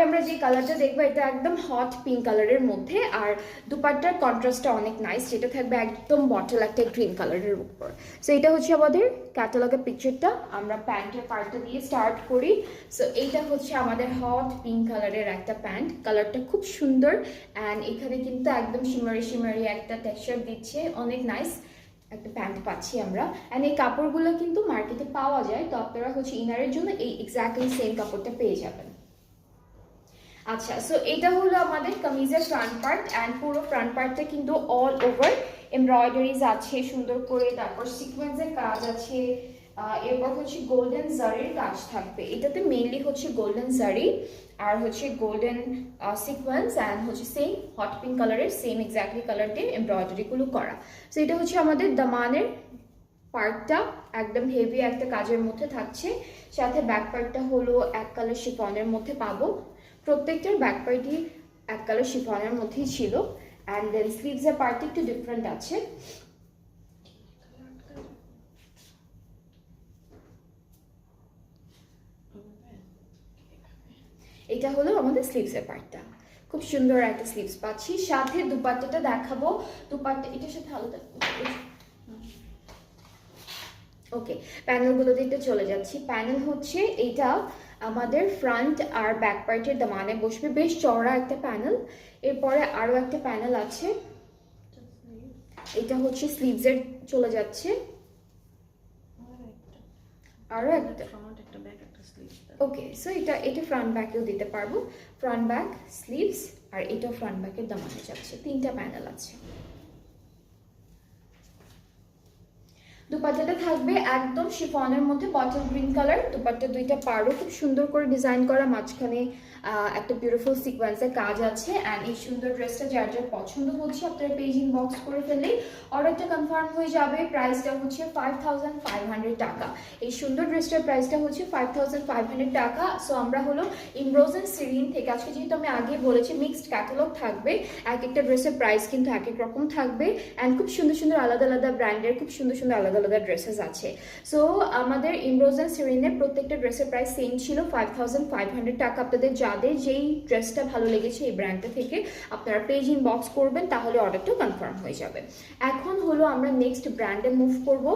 আমরা যে কালারটা দেখবো এটা একদম হট পিঙ্ক কালারের মধ্যে, আর দুপাট্টার কন্ট্রাস্টটা অনেক নাইস, যেটা থাকবে একদম বটল একটা গ্রিন কালারের উপর। সো এটা হচ্ছে আমাদের ক্যাটালগের পিকচারটা। আমরা প্যান্টের পার্টটা দিয়ে স্টার্ট করি। সো এইটা হচ্ছে আমাদের হট পিঙ্ক কালারের একটা প্যান্ট, কালারটা খুব সুন্দর অ্যান্ড এখানে কিন্তু একদম শিমারি শিমারি একটা টেক্সচার দিচ্ছে, অনেক নাইস একটা প্যান্ট পাচ্ছি আমরা। অ্যান্ড এই কাপড়গুলো কিন্তু মার্কেটে পাওয়া যায়, তো আপনারা হচ্ছে ইনারের জন্য এই এক্স্যাক্টলি সেম কাপড়টা পেয়ে যাবেন। আচ্ছা, সো এটা হলো আমাদের কামিজের ফ্রন্ট পার্ট অ্যান্ড পুরো ফ্রন্ট পার্টটা কিন্তু অল ওভার এমব্রয়ডারিজ আছে সুন্দর করে, তারপর সিকোয়েন্সের কাজ আছে, এরপর হচ্ছে গোল্ডেন জারির কাজ থাকবে। এটাতে মেইনলি হচ্ছে গোল্ডেন জারি আর হচ্ছে গোল্ডেন সিকোয়েন্স অ্যান্ড হচ্ছে সেম হট পিঙ্ক কালারের সেম এক্স্যাক্টলি কালার দিয়ে এমব্রয়ডারিগুলো করা। সো এটা হচ্ছে আমাদের দামানের পার্টটা, একদম হেভি একটা কাজের মধ্যে থাকছে। সাথে ব্যাক পার্টটা হলো এক কালার শিফনের মধ্যে পাবো, প্রত্যেকটার ব্যাক পার্টই এক কালার শিফনের মধ্যেই ছিল। অ্যান্ড দেন স্লিভসের পার্টটা একটু ডিফারেন্ট আছে। এটা হলো আমাদের স্লিভসের পার্টটা, খুব সুন্দর একটা স্লিভস পাচ্ছি। সাথে দুপাট্টাটা দেখাবো, দুপাট্টা এটার সাথে আলাদা ওকে। প্যানেলগুলোতে একটু চলে যাচ্ছি। প্যানেল হচ্ছে এইটা আমাদের ফ্রন্ট আর ব্যাক পার্টের দামানে বসবে, বেশ চওড়া একটা প্যানেল। এরপরে আরও একটা প্যানেল আছে, এটা হচ্ছে স্লিভসের চলে যাচ্ছে, আরও একটা ওকে। সো এটা ফ্রন্ট ব্যাকেও দিতে পারবো, ফ্রন্ট ব্যাক স্লিভস আর এটাও ফ্রন্ট ব্যাকের দামানে যাচ্ছে, তিনটা প্যানেল আছে। দুপাট্টাটা থাকবে একদম শিফনের মধ্যে বটল গ্রিন কালার। দুপাট্টা দুইটা পাড়ও খুব সুন্দর করে ডিজাইন করা, মাঝখানে একটা বিউটিফুল সিকোয়েন্সের কাজ আছে। অ্যান্ড এই সুন্দর ড্রেসটা যার যার পছন্দ হচ্ছে আপনারা পেজ ইনবক্স করে ফেললেই অর্ডারটা কনফার্ম হয়ে যাবে। প্রাইসটা হচ্ছে 5500 টাকা। এই সুন্দর ড্রেসটার প্রাইসটা হচ্ছে 5500 টাকা। সো আমরা হলো ইমরোজ এন্ড সিরিন থেকে, আজকে যেহেতু আমি আগে বলেছি মিক্সড ক্যাটালগ থাকবে, এক একটা ড্রেসের প্রাইস কিন্তু এক এক রকম থাকবে। অ্যান্ড খুব সুন্দর সুন্দর আলাদা আলাদা ব্র্যান্ডের খুব সুন্দর সুন্দর আলাদা আলাদা ড্রেসেস আছে। সো আমাদের ইমরোজ এন্ড সিরিনের প্রত্যেকটা ড্রেসের প্রাইস সেম ছিল 5500 টাকা। আপনাদের যাদের যেই ড্রেসটা ভালো লেগেছে এই ব্র্যান্ডটা থেকে আপনারা পেজ ইনবক্স করবেন, তাহলে অর্ডারটা কনফার্ম হয়ে যাবে। এখন হলো আমরা নেক্সট ব্র্যান্ডে মুভ করব।